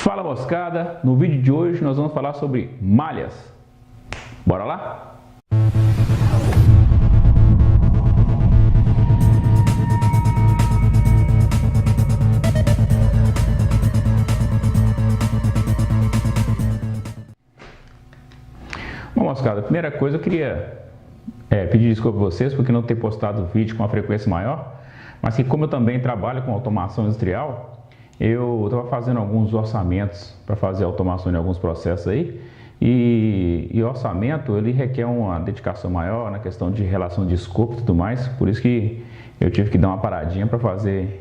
Fala moçada, no vídeo de hoje nós vamos falar sobre malhas. Bora lá? Bom moçada, a primeira coisa eu queria pedir desculpa a vocês porque não ter postado vídeo com uma frequência maior, mas que como eu também trabalho com automação industrial, eu estava fazendo alguns orçamentos para fazer automação de alguns processos aí e orçamento ele requer uma dedicação maior na questão de relação de escopo e tudo mais, por isso que eu tive que dar uma paradinha para fazer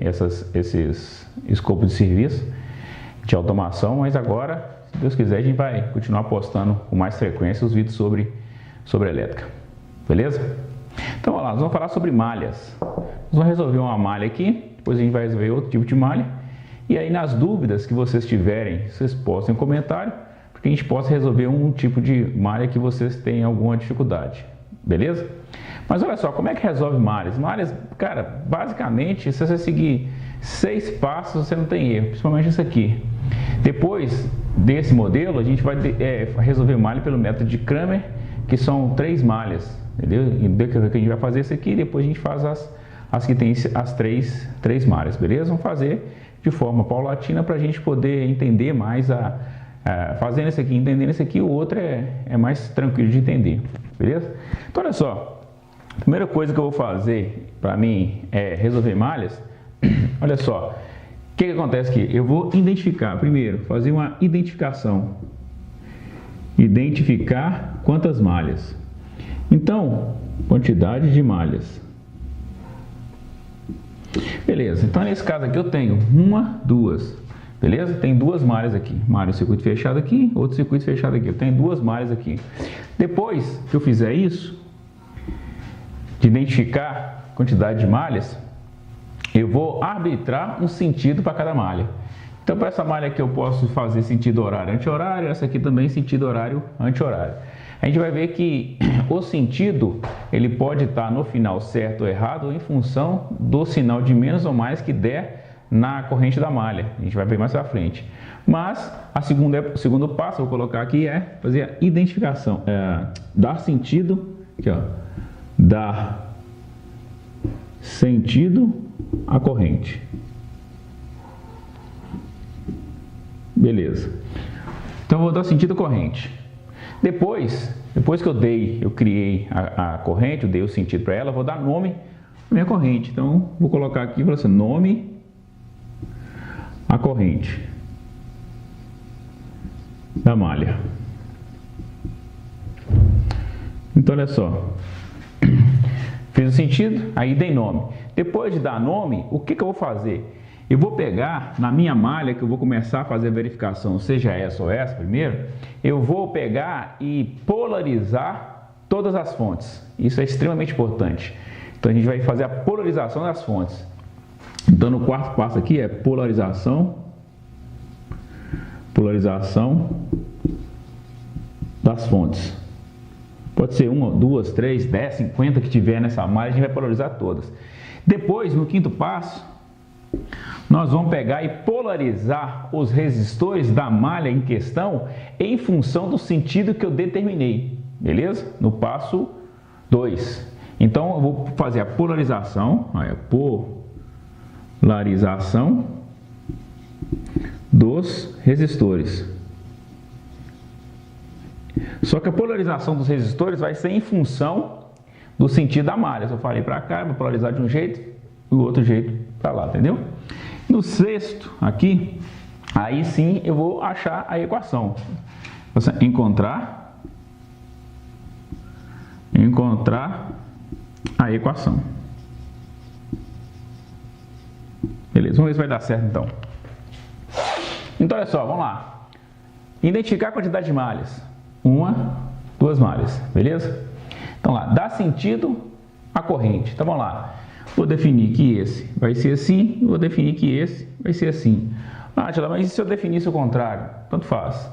esses escopos de serviço de automação, mas agora, se Deus quiser, a gente vai continuar postando com mais frequência os vídeos sobre elétrica, beleza? Então, vamos lá, nós vamos falar sobre malhas. Nós vamos resolver uma malha aqui, depois a gente vai resolver outro tipo de malha. E aí, nas dúvidas que vocês tiverem, vocês postem um comentário, para que a gente possa resolver um tipo de malha que vocês tenham alguma dificuldade, beleza? Mas olha só, como é que resolve malhas? Malhas, cara, basicamente, se você seguir 6 passos, você não tem erro, principalmente isso aqui. Depois desse modelo, a gente vai resolver malha pelo método de Kramer, que são 3 malhas, entendeu? E a gente vai fazer isso aqui e depois a gente faz as que tem as três malhas, beleza? Vamos fazer de forma paulatina para a gente poder entender mais, fazendo esse aqui, entendendo esse aqui, o outro é mais tranquilo de entender, beleza? Então olha só, a primeira coisa que eu vou fazer para mim resolver malhas, olha só, o que acontece aqui? Eu vou identificar, primeiro, fazer uma identificação, identificar quantas malhas, então, quantidade de malhas. Beleza, então nesse caso aqui eu tenho 1, 2, beleza? Tem 2 malhas aqui, malha circuito fechado aqui, outro circuito fechado aqui, eu tenho 2 malhas aqui. Depois que eu fizer isso, de identificar a quantidade de malhas, eu vou arbitrar um sentido para cada malha. Então para essa malha aqui eu posso fazer sentido horário anti-horário, essa aqui também sentido horário anti-horário. A gente vai ver que o sentido ele pode estar no final certo ou errado em função do sinal de menos ou mais que der na corrente da malha. A gente vai ver mais para frente. Mas o segundo passo, eu vou colocar aqui, é fazer a identificação, dar sentido, aqui ó, dar sentido à corrente. Beleza. Então eu vou dar sentido à corrente. Depois que eu criei a corrente, eu dei o sentido para ela, eu vou dar nome à minha corrente. Então, vou colocar aqui, assim, nome à corrente da malha. Então, olha só. Fiz o sentido, aí dei nome. Depois de dar nome, o que eu vou fazer? Eu vou pegar na minha malha, que eu vou começar a fazer a verificação, seja essa ou essa primeiro, eu vou pegar e polarizar todas as fontes. Isso é extremamente importante. Então a gente vai fazer a polarização das fontes. Então no quarto passo aqui é polarização das fontes. Pode ser 1, 2, 3, 10, 50 que tiver nessa malha, a gente vai polarizar todas. Depois, no quinto passo, nós vamos pegar e polarizar os resistores da malha em questão em função do sentido que eu determinei, beleza? No passo 2. Então, eu vou fazer a polarização, dos resistores. Só que a polarização dos resistores vai ser em função do sentido da malha. Se eu falei para cá, eu vou polarizar de um jeito e o outro jeito para lá, entendeu? No sexto aqui, aí sim eu vou achar a equação. Você encontrar a equação. Beleza, vamos ver se vai dar certo então. Então olha só, vamos lá. Identificar a quantidade de malhas. 1, 2 malhas, beleza? Então lá, dá sentido à corrente. Então vamos lá. Vou definir que esse vai ser assim, vou definir que esse vai ser assim. Átila, mas e se eu definisse o contrário? Tanto faz.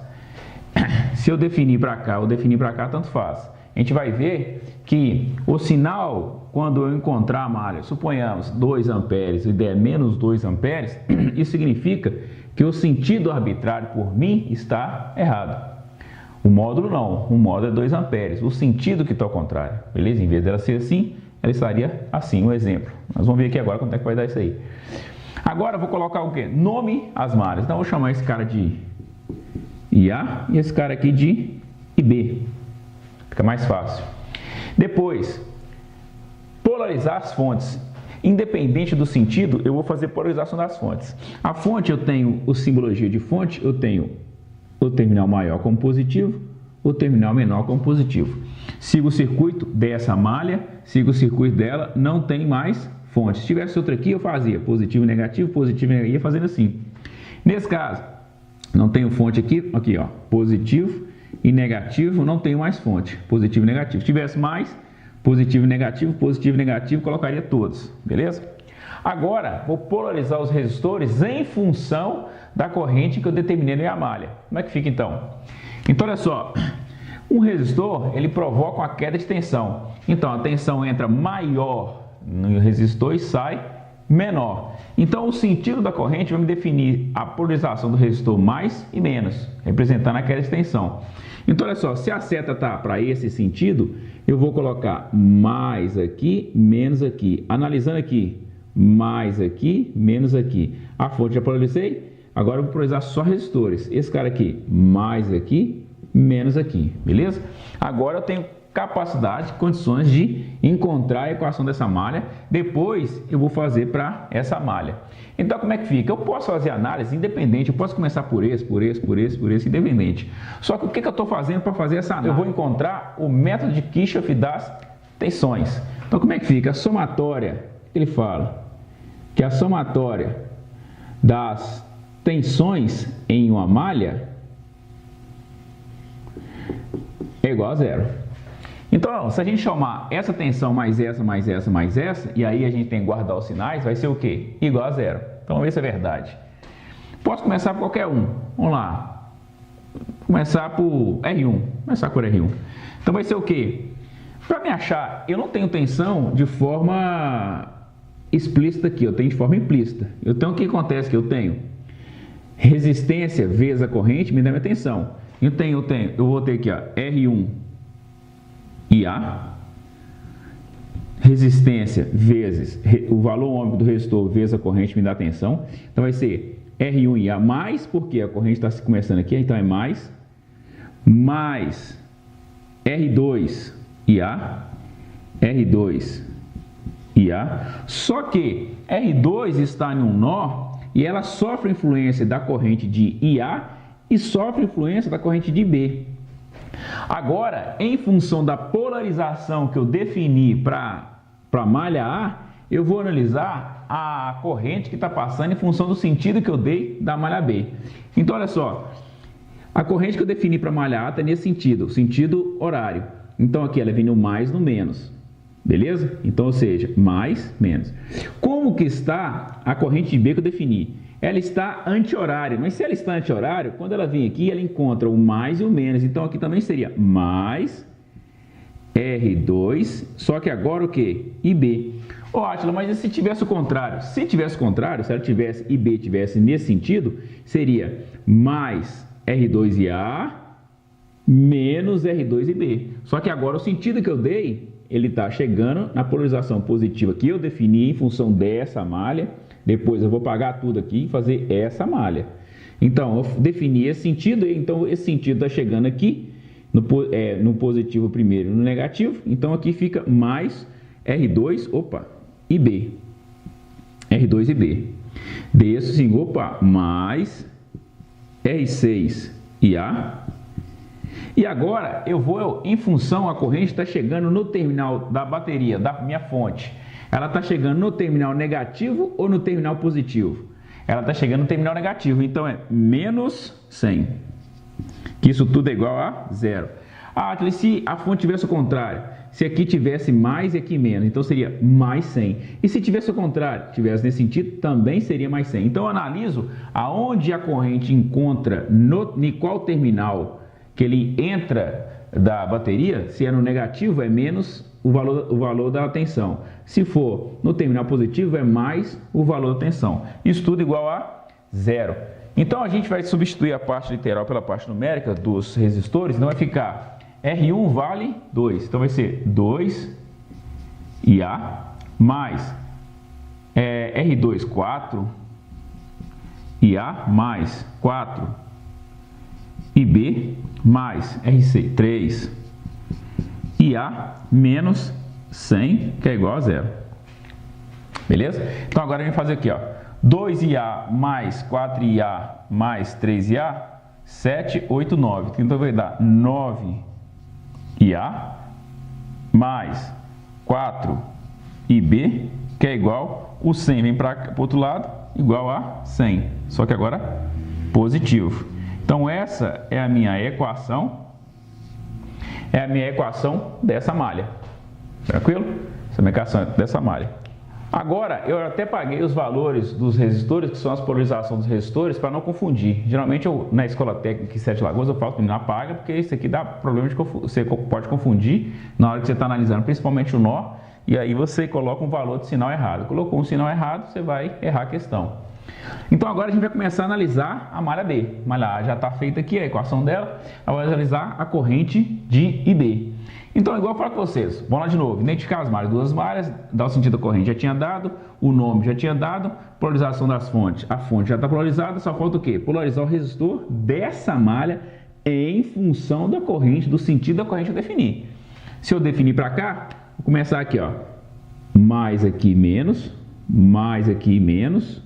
Se eu definir para cá ou definir para cá, tanto faz. A gente vai ver que o sinal, quando eu encontrar a malha, suponhamos 2 amperes e der menos 2 amperes, isso significa que o sentido arbitrário por mim está errado. O módulo não, o módulo é 2 amperes, o sentido que está ao contrário, beleza? Em vez dela ser assim, ela estaria assim, um exemplo. Nós vamos ver aqui agora quanto é que vai dar isso aí. Agora eu vou colocar o quê? Nome às malhas. Então eu vou chamar esse cara de IA e esse cara aqui de IB. Fica mais fácil. Depois, polarizar as fontes. Independente do sentido, eu vou fazer polarização das fontes. A fonte, eu tenho o simbologia de fonte, eu tenho o terminal maior como positivo, o terminal menor como positivo. Sigo o circuito dessa malha, sigo o circuito dela, não tem mais fonte. Se tivesse outra aqui, eu fazia positivo e negativo, ia fazendo assim. Nesse caso, não tenho fonte aqui, ó, positivo e negativo, não tenho mais fonte, positivo e negativo. Se tivesse mais, positivo e negativo, colocaria todos, beleza? Agora, vou polarizar os resistores em função da corrente que eu determinei na minha malha. Como é que fica então? Então, olha só, um resistor, ele provoca uma queda de tensão. Então, a tensão entra maior no resistor e sai menor. Então, o sentido da corrente vai me definir a polarização do resistor mais e menos, representando a queda de tensão. Então, olha só, se a seta está para esse sentido, eu vou colocar mais aqui, menos aqui. Analisando aqui, mais aqui, menos aqui. A fonte já polarizei, agora eu vou polarizar só resistores. Esse cara aqui, mais aqui, menos aqui, beleza? Agora eu tenho capacidade, condições de encontrar a equação dessa malha. Depois eu vou fazer para essa malha. Então como é que fica? Eu posso fazer análise independente, eu posso começar por esse, independente. Só que o que eu estou fazendo para fazer essa análise? Eu vou encontrar o método de Kirchhoff das tensões. Então como é que fica? A somatória, ele fala que a somatória das tensões em uma malha é igual a zero. Então, se a gente chamar essa tensão mais essa, mais essa, mais essa, e aí a gente tem que guardar os sinais, vai ser o quê? Igual a zero. Então, vamos ver se é verdade. Posso começar por qualquer um. Vamos lá. Começar por R1. Começar por R1. Então, vai ser o quê? Para me achar, eu não tenho tensão de forma explícita aqui, eu tenho de forma implícita. Então, o que acontece? Que eu tenho resistência vezes a corrente, me dá minha tensão. Eu vou ter aqui, ó, R1 e A, resistência vezes o valor ohmico do resistor vezes a corrente me dá tensão. Então vai ser R1 e A mais, porque a corrente está começando aqui, então é mais R2 e A, R2 e A. Só que R2 está em um nó e ela sofre influência da corrente de IA e sofre influência da corrente de B. Agora, em função da polarização que eu defini para a malha A, eu vou analisar a corrente que está passando em função do sentido que eu dei da malha B. Então, olha só, a corrente que eu defini para a malha A está nesse sentido, sentido horário. Então, aqui ela vem no mais no menos, beleza? Então, ou seja, mais, menos. Como que está a corrente de B que eu defini? Ela está anti-horário, mas se ela está anti-horário, quando ela vem aqui, ela encontra o mais e o menos. Então, aqui também seria mais R2, só que agora o que? IB. Ô, Átila, mas e se tivesse o contrário? Se tivesse o contrário, se ela tivesse IB tivesse nesse sentido, seria mais R2IA menos R2IB. Só que agora o sentido que eu dei, ele está chegando na polarização positiva que eu defini em função dessa malha. Depois eu vou pagar tudo aqui e fazer essa malha. Então, eu defini esse sentido, então esse sentido está chegando aqui no positivo primeiro e no negativo. Então, aqui fica mais R2, e B. R2 e B. Desse, sim, mais R6 e A. E agora, eu vou, em função, a corrente está chegando no terminal da bateria, da minha fonte. Ela está chegando no terminal negativo ou no terminal positivo? Ela está chegando no terminal negativo, então é menos 100. Que isso tudo é igual a zero. Ah, se a fonte tivesse o contrário, se aqui tivesse mais e aqui menos, então seria mais 100. E se tivesse o contrário, tivesse nesse sentido, também seria mais 100. Então eu analiso aonde a corrente encontra, em qual terminal que ele entra da bateria, se é no negativo é menos o valor da tensão. Se for no terminal positivo é mais o valor da tensão. Isso tudo igual a zero. Então a gente vai substituir a parte literal pela parte numérica dos resistores, então vai ficar R1 vale 2, então vai ser 2 IA mais R2 4 IA mais 4 IB mais RC 3 IA menos 100, que é igual a 0. Beleza? Então agora a gente vai fazer aqui, ó, 2IA mais 4IA mais 3IA, 7, 8, 9. Então vai dar 9IA mais 4IB, que é igual, o 100 vem para o outro lado, igual a 100. Só que agora positivo. Então essa é a minha equação. É a minha equação dessa malha. Tranquilo? Essa é a minha equação dessa malha. Agora, eu até paguei os valores dos resistores, que são as polarizações dos resistores, para não confundir. Geralmente, na escola técnica em Sete Lagoas, eu falo que não apaga, porque isso aqui dá problema de você pode confundir na hora que você está analisando, principalmente o nó, e aí você coloca um valor de sinal errado. Colocou um sinal errado, você vai errar a questão. Então agora a gente vai começar a analisar a malha B. A malha A já está feita aqui, a equação dela. Agora vai analisar a corrente de IB. Então, igual eu falo com vocês, vamos lá de novo, identificar as malhas, duas malhas, dar o sentido da corrente, já tinha dado, o nome já tinha dado, polarização das fontes, a fonte já está polarizada, só falta o quê? Polarizar o resistor dessa malha em função da corrente, do sentido da corrente eu definir. Se eu definir para cá, vou começar aqui, ó, mais aqui menos, mais aqui menos,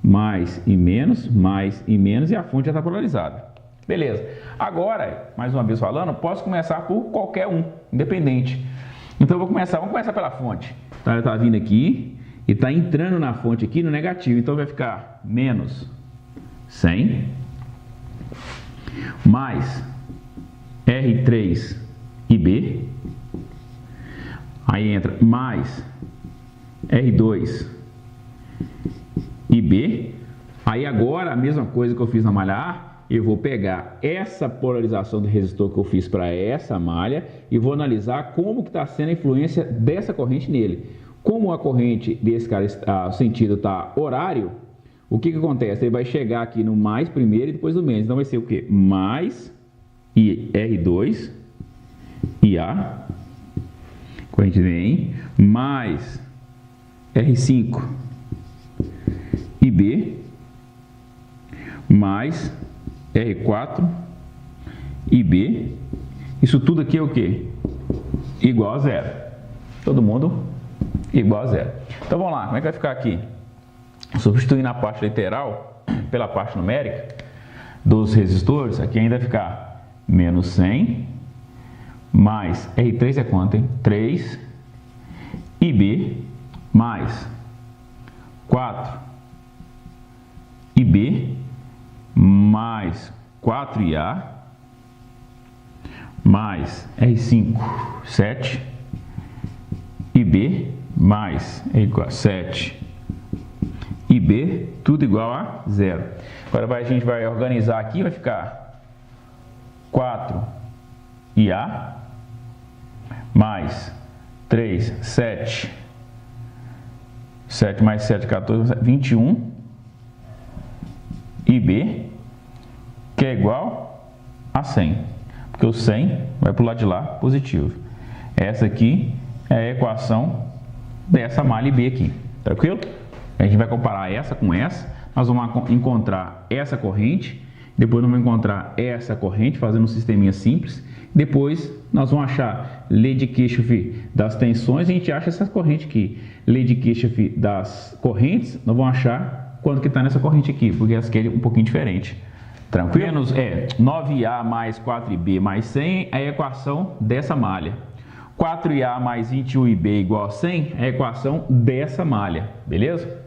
mais e menos, mais e menos, e a fonte já está polarizada. Beleza. Agora, mais uma vez falando, posso começar por qualquer um, independente. Então vamos começar pela fonte. Então ela está vindo aqui e está entrando na fonte aqui no negativo. Então vai ficar menos 100 mais R3 IB. Aí entra mais R2 IB. Aí agora a mesma coisa que eu fiz na malha A. Eu vou pegar essa polarização do resistor que eu fiz para essa malha e vou analisar como que está sendo a influência dessa corrente nele. Como a corrente desse cara, o sentido está horário, o que acontece? Ele vai chegar aqui no mais primeiro e depois no menos. Então vai ser o quê? Mais R2 IA, corrente vem, mais R5 IB, mais R4 IB, isso tudo aqui é o que? Igual a 0. Todo mundo igual a 0. Então vamos lá, como é que vai ficar aqui? Substituindo a parte literal pela parte numérica dos resistores, aqui ainda vai ficar menos 100, mais R3 é quanto, hein? 3 IB, mais 4 IB, mais 4IA, mais R5, 7, IB, mais R4, 7, IB, tudo igual a 0. Agora a gente vai organizar aqui, vai ficar 4IA, mais 3, 7, 7 mais 7, 14, 21, IB, que é igual a 100, porque o 100 vai para o lado de lá, positivo. Essa aqui é a equação dessa malha IB aqui, tranquilo? A gente vai comparar essa com essa, nós vamos encontrar essa corrente, depois nós vamos encontrar essa corrente, fazendo um sisteminha simples, depois nós vamos achar lei de Kirchhoff das tensões, e a gente acha essa corrente aqui. Lei de Kirchhoff das correntes, nós vamos achar quanto que está nessa corrente aqui, porque essa aqui é um pouquinho diferente. Tranquilo? Menos 9A mais 4IB mais 100 é a equação dessa malha. 4IA mais 21IB igual a 100 é a equação dessa malha, beleza?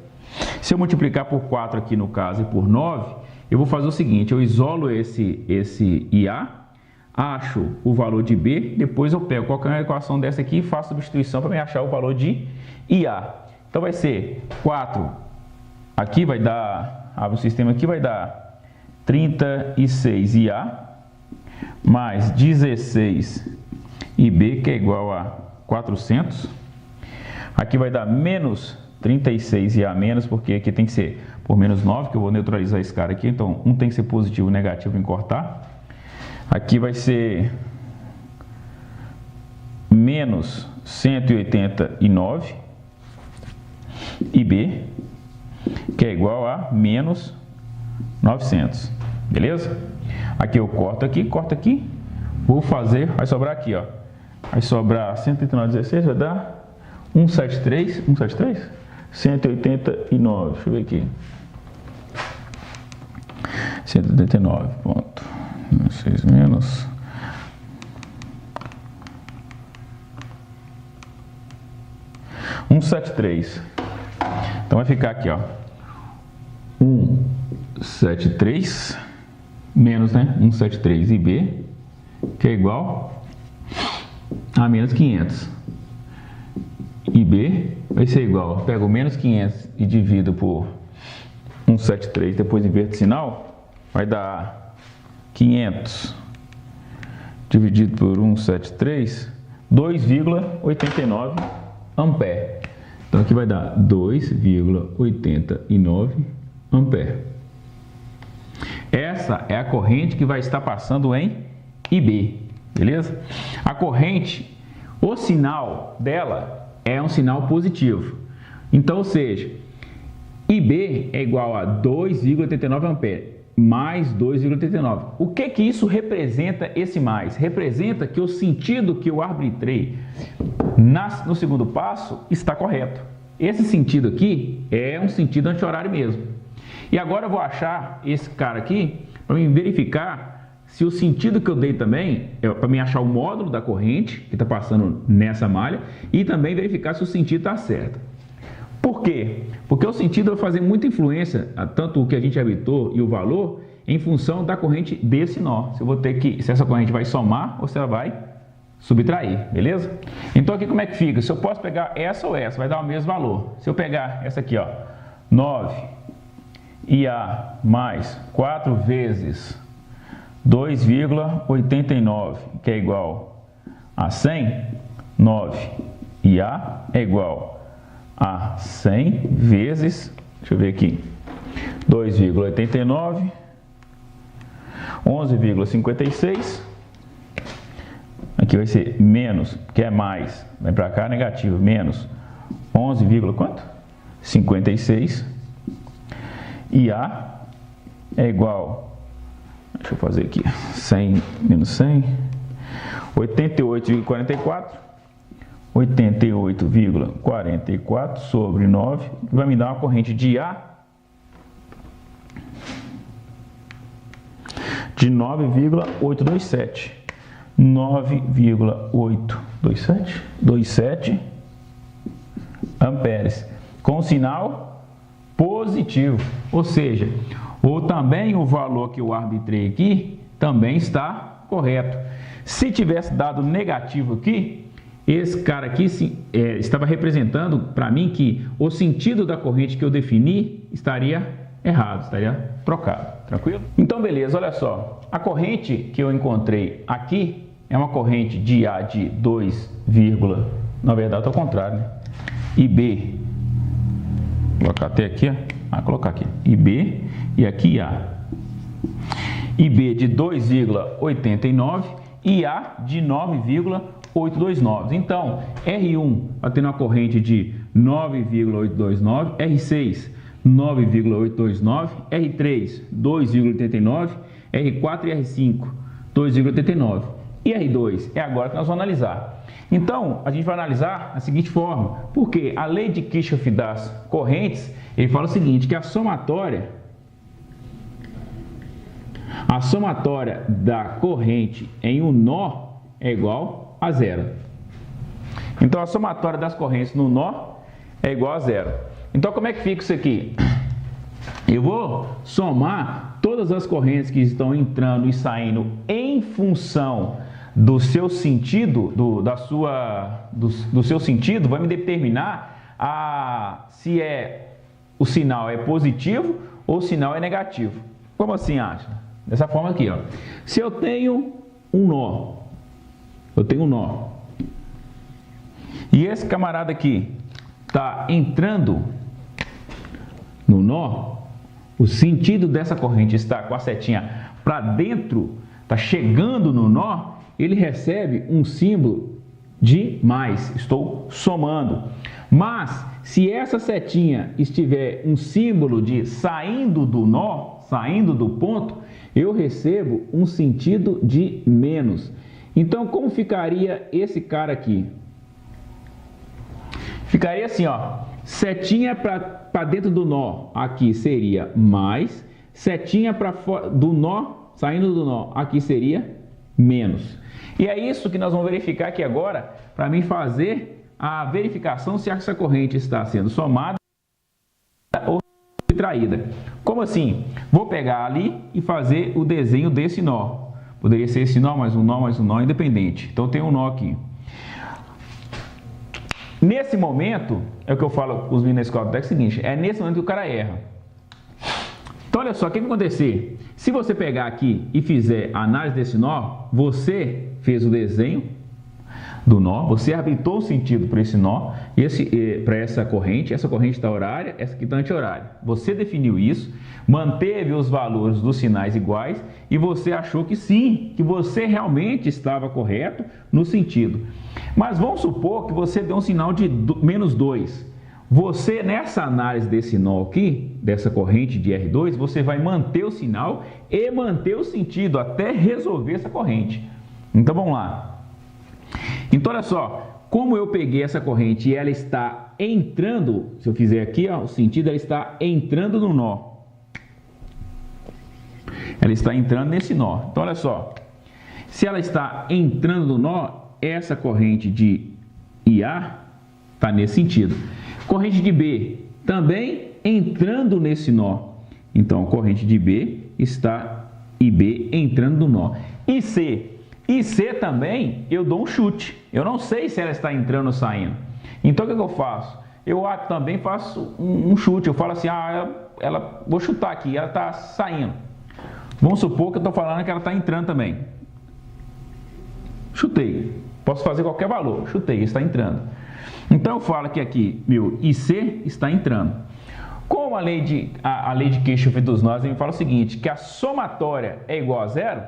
Se eu multiplicar por 4 aqui no caso e por 9, eu vou fazer o seguinte, eu isolo esse IA, acho o valor de B, depois eu pego qualquer equação dessa aqui e faço substituição para me achar o valor de IA. Então vai ser 4, aqui vai dar, abre o sistema aqui, vai dar 36IA mais 16IB, que é igual a 400. Aqui vai dar menos 36 IA menos, porque aqui tem que ser por menos 9, que eu vou neutralizar esse cara aqui. Então, um tem que ser positivo e negativo em cortar. Aqui vai ser menos 189 IB, que é igual a menos 900, beleza? Aqui eu corto aqui, vou fazer, vai sobrar aqui, ó. Vai sobrar 189,16, vai dar 173, 189, deixa eu ver aqui. 189, ponto. 6 menos 173. Então vai ficar aqui, ó. 173 menos, né? 173 IB, que é igual a menos 500. IB vai ser igual, eu pego menos 500 e divido por 173, depois inverto o sinal, vai dar 500 dividido por 173, 2,89 ampere. Então aqui vai dar 2,89 ampere. Essa é a corrente que vai estar passando em IB, beleza? A corrente, o sinal dela é um sinal positivo. Então, ou seja, IB é igual a 2,89 ampere mais 2,89. O que isso representa, esse mais? Representa que o sentido que eu arbitrei no segundo passo está correto. Esse sentido aqui é um sentido anti-horário mesmo. E agora eu vou achar esse cara aqui para me verificar se o sentido que eu dei também é para me achar o módulo da corrente que está passando nessa malha e também verificar se o sentido está certo. Por quê? Porque o sentido vai fazer muita influência, tanto o que a gente arbitrou e o valor, em função da corrente desse nó. Se eu vou ter que, se essa corrente vai somar ou se ela vai subtrair, beleza? Então aqui como é que fica? Se eu posso pegar essa ou essa, vai dar o mesmo valor. Se eu pegar essa aqui, ó, 9 IA mais 4 vezes 2,89, que é igual a 100, 9 IA é igual a 100 vezes, deixa eu ver aqui, 2,89, 11,56, aqui vai ser menos, que é mais, vem para cá, negativo, menos 11, quanto? 56, IA é igual, deixa eu fazer aqui, 100 menos 100, 88,44, 88,44 sobre 9, vai me dar uma corrente de IA de 9,827. 9,827 amperes, com sinal positivo, ou seja, ou também o valor que eu arbitrei aqui também está correto. Se tivesse dado negativo aqui, esse cara aqui estava representando para mim que o sentido da corrente que eu defini estaria errado, estaria trocado, tranquilo? Então beleza, olha só, a corrente que eu encontrei aqui é uma corrente de IA de 2, na verdade ao contrário, né? IB, vou colocar até aqui, ó. Colocar aqui, IB e aqui IA. IB de 2,89 e IA de 9,829. Então, R1 vai ter uma corrente de 9,829, R6 9,829, R3 2,89, R4 e R5 2,89. E R2 é agora que nós vamos analisar. Então, a gente vai analisar da seguinte forma, porque a lei de Kirchhoff das correntes, ele fala o seguinte, que a somatória da corrente em um nó é igual a zero. Então, a somatória das correntes no nó é igual a zero. Então, como é que fica isso aqui? Eu vou somar todas as correntes que estão entrando e saindo em função do seu sentido, do seu sentido, vai me determinar se o sinal é positivo ou o sinal é negativo. Como assim, acha? Dessa forma aqui, ó. Se eu tenho um nó, e esse camarada aqui está entrando no nó, o sentido dessa corrente está com a setinha para dentro, está chegando no nó, ele recebe um símbolo de mais, estou somando. Mas, se essa setinha estiver um símbolo de saindo do nó, saindo do ponto, eu recebo um sentido de menos. Então, como ficaria esse cara aqui? Ficaria assim, ó, setinha para dentro do nó, aqui seria mais, setinha para fora do nó, saindo do nó, aqui seria menos. E é isso que nós vamos verificar aqui agora, para mim fazer a verificação se essa corrente está sendo somada ou subtraída. Como assim? Vou pegar ali e fazer o desenho desse nó. Poderia ser esse nó, mais um nó independente. Então tem um nó aqui. Nesse momento, é o que eu falo com os meninos da escola, é o seguinte, é nesse momento que o cara erra. Então olha só, o que vai acontecer? Se você pegar aqui e fizer a análise desse nó, você fez o desenho do nó, você arbitrou o sentido para esse nó, para essa corrente está horária, essa aqui está anti-horária. Você definiu isso, manteve os valores dos sinais iguais e você achou que sim, que você realmente estava correto no sentido. Mas vamos supor que você deu um sinal de menos 2. Você, nessa análise desse nó aqui, dessa corrente de R2, você vai manter o sinal e manter o sentido até resolver essa corrente. Então vamos lá. Então olha só, como eu peguei essa corrente e ela está entrando, se eu fizer aqui, ó, o sentido, ela está entrando no nó. Ela está entrando nesse nó. Então olha só, se ela está entrando no nó, essa corrente de IA está nesse sentido. Corrente de B também entrando nesse nó. Então, a corrente de B está IB entrando no nó. E C? E C também eu dou um chute. Eu não sei se ela está entrando ou saindo. Então, o que eu faço? Eu também faço um chute. Eu falo assim, vou chutar aqui, ela está saindo. Vamos supor que eu estou falando que ela está entrando também. Chutei. Posso fazer qualquer valor. Chutei, está entrando. Então, eu falo que aqui, meu IC está entrando. Como a lei de Kirchhoff dos nós me fala o seguinte, que a somatória é igual a zero,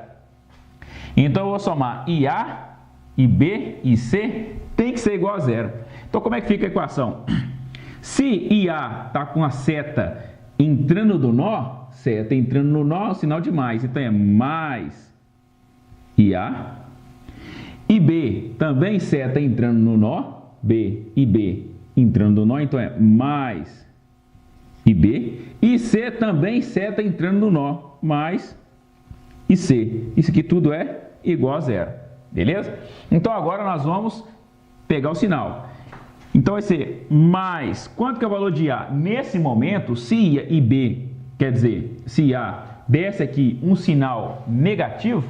então eu vou somar IA, IB e C tem que ser igual a zero. Então, como é que fica a equação? Se IA está com a seta entrando do nó, seta entrando no nó, sinal de mais. Então, é mais IA. E B também seta entrando no nó, B e B entrando no nó, então é mais IB. E C também seta entrando no nó, mais IC. Isso aqui tudo é igual a zero, beleza? Então agora nós vamos pegar o sinal. Então vai ser mais, quanto que é o valor de A? Nesse momento, se I e B, quer dizer, se A desse aqui um sinal negativo,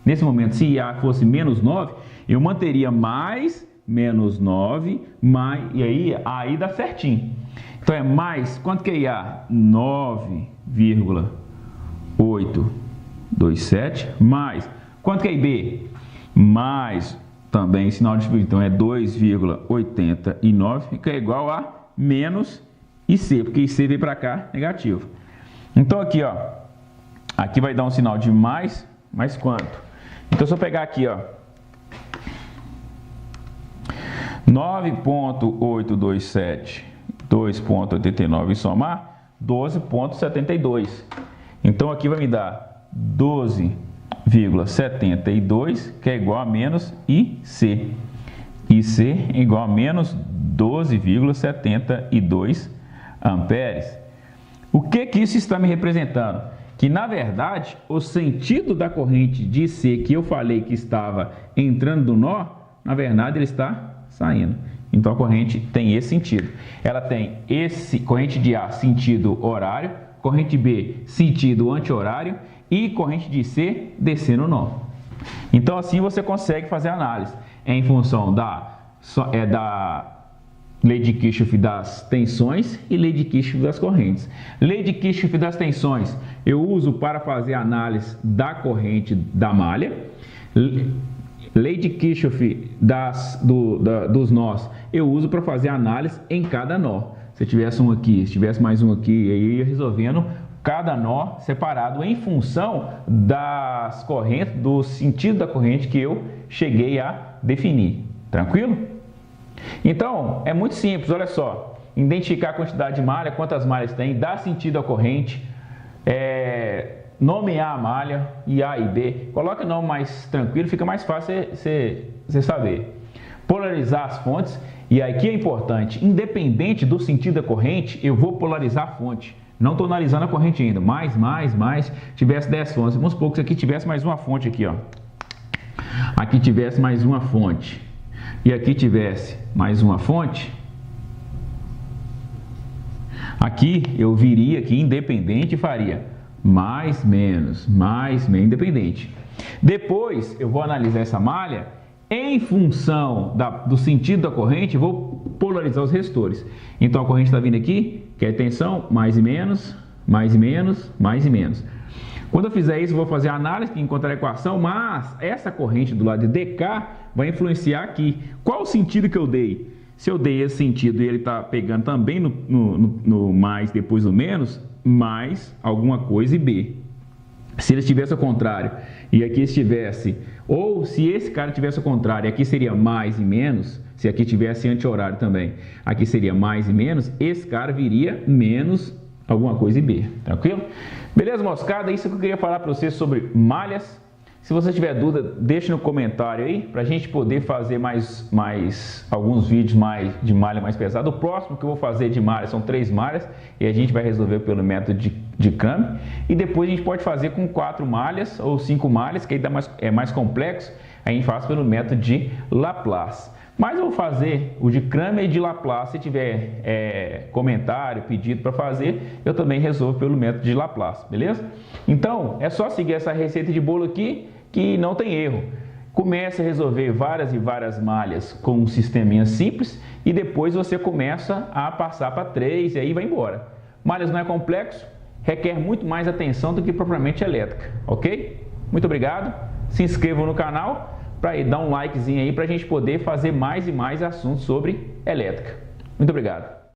nesse momento, se A fosse menos 9, eu manteria mais, menos 9, mais, e aí dá certinho. Então é mais, quanto que é IA? 9,827, mais, quanto que é IB? Mais, também sinal de divisão, então é 2,89, fica igual a menos IC, porque IC veio para cá, negativo. Então aqui, ó, aqui vai dar um sinal de mais quanto? Então, se eu pegar aqui, ó, 9,827, 2,89 e somar, 12,72. Então, aqui vai me dar 12,72, que é igual a menos IC. IC é igual a menos 12,72 amperes. O que isso está me representando? Que, na verdade, o sentido da corrente de C que eu falei que estava entrando no nó, na verdade, ele está saindo. Então, a corrente tem esse sentido. Ela tem corrente de A, sentido horário, corrente B, sentido anti-horário e corrente de C, descendo o nó. Então, assim você consegue fazer a análise. É em função da lei de Kirchhoff das tensões e lei de Kirchhoff das correntes. Lei de Kirchhoff das tensões eu uso para fazer a análise da corrente da malha. Lei de Kirchhoff dos nós, eu uso para fazer análise em cada nó. Se tivesse um aqui, se tivesse mais um aqui, aí eu ia resolvendo cada nó separado em função das correntes, do sentido da corrente que eu cheguei a definir. Tranquilo? Então, é muito simples, olha só. Identificar a quantidade de malha, quantas malhas tem, dar sentido à corrente, nomear a malha, e A e B. Coloque o nome mais tranquilo, fica mais fácil você saber. Polarizar as fontes, e aqui é importante, independente do sentido da corrente, eu vou polarizar a fonte. Não estou analisando a corrente ainda, mais, tivesse 10 fontes. Vamos supor que isso aqui tivesse mais uma fonte aqui, ó. Aqui tivesse mais uma fonte. E aqui tivesse mais uma fonte. Aqui eu viria aqui independente e faria mais, menos, independente. Depois eu vou analisar essa malha em função do sentido da corrente, vou polarizar os restores. Então a corrente está vindo aqui, que é tensão, mais e menos. Quando eu fizer isso, eu vou fazer a análise, encontrar a equação, mas essa corrente do lado de DK vai influenciar aqui. Qual o sentido que eu dei? Se eu dei esse sentido e ele está pegando também no mais, depois no menos, mais alguma coisa e B. Se ele estivesse ao contrário e aqui estivesse, ou se esse cara tivesse ao contrário, aqui seria mais e menos, se aqui tivesse anti-horário também, aqui seria mais e menos, esse cara viria menos alguma coisa e B, tranquilo? Beleza, moçada? Isso que eu queria falar para vocês sobre malhas. Se você tiver dúvida, deixe no comentário aí, para a gente poder fazer mais alguns vídeos de malha mais pesada. O próximo que eu vou fazer de malha são 3 malhas e a gente vai resolver pelo método de Kramer. E depois a gente pode fazer com 4 malhas ou 5 malhas, que aí é mais complexo, a gente faz pelo método de Laplace. Mas eu vou fazer o de Kramer e de Laplace. Se tiver comentário, pedido para fazer, eu também resolvo pelo método de Laplace, beleza? Então, é só seguir essa receita de bolo aqui que não tem erro. Comece a resolver várias e várias malhas com um sisteminha simples e depois você começa a passar para 3 e aí vai embora. Malhas não é complexo, requer muito mais atenção do que propriamente elétrica, ok? Muito obrigado, se inscrevam no canal para dar um likezinho aí para a gente poder fazer mais e mais assuntos sobre elétrica. Muito obrigado.